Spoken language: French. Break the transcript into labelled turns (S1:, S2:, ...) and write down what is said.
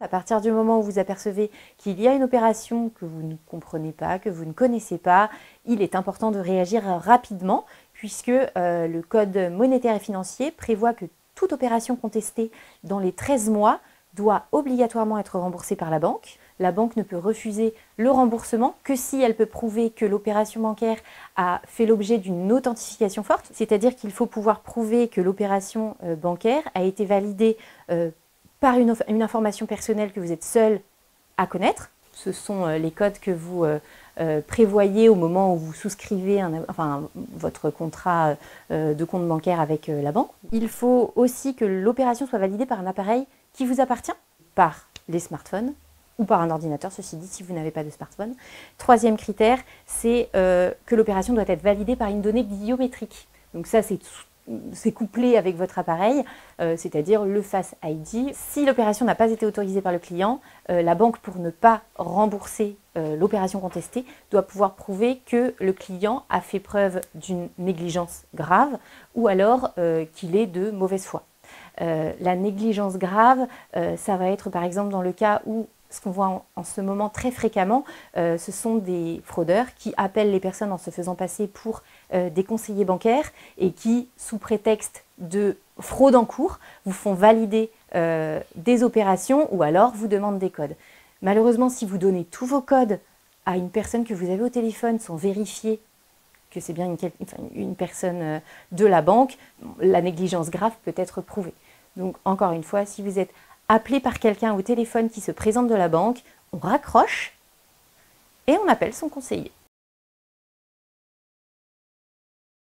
S1: À partir du moment où vous apercevez qu'il y a une opération que vous ne comprenez pas, que vous ne connaissez pas, il est important de réagir rapidement puisque le Code monétaire et financier prévoit que toute opération contestée dans les 13 mois doit obligatoirement être remboursée par la banque. La banque ne peut refuser le remboursement que si elle peut prouver que l'opération bancaire a fait l'objet d'une authentification forte, c'est-à-dire qu'il faut pouvoir prouver que l'opération bancaire a été validée par une information personnelle que vous êtes seul à connaître. Ce sont les codes que vous prévoyez au moment où vous souscrivez votre contrat de compte bancaire avec la banque. Il faut aussi que l'opération soit validée par un appareil qui vous appartient, par les smartphones ou par un ordinateur, ceci dit, si vous n'avez pas de smartphone. Troisième critère, c'est que l'opération doit être validée par une donnée biométrique. Donc ça, c'est couplé avec votre appareil, c'est-à-dire le Face ID. Si l'opération n'a pas été autorisée par le client, la banque, pour ne pas rembourser l'opération contestée, doit pouvoir prouver que le client a fait preuve d'une négligence grave ou alors qu'il est de mauvaise foi. La négligence grave, ça va être par exemple dans le cas où, ce qu'on voit en ce moment très fréquemment, ce sont des fraudeurs qui appellent les personnes en se faisant passer pour des conseillers bancaires et qui, sous prétexte de fraude en cours, vous font valider des opérations ou alors vous demandent des codes. Malheureusement, si vous donnez tous vos codes à une personne que vous avez au téléphone sans vérifier que c'est bien une personne de la banque, la négligence grave peut être prouvée. Donc encore une fois, si vous êtes appelé par quelqu'un au téléphone qui se présente de la banque, on raccroche et on appelle son conseiller.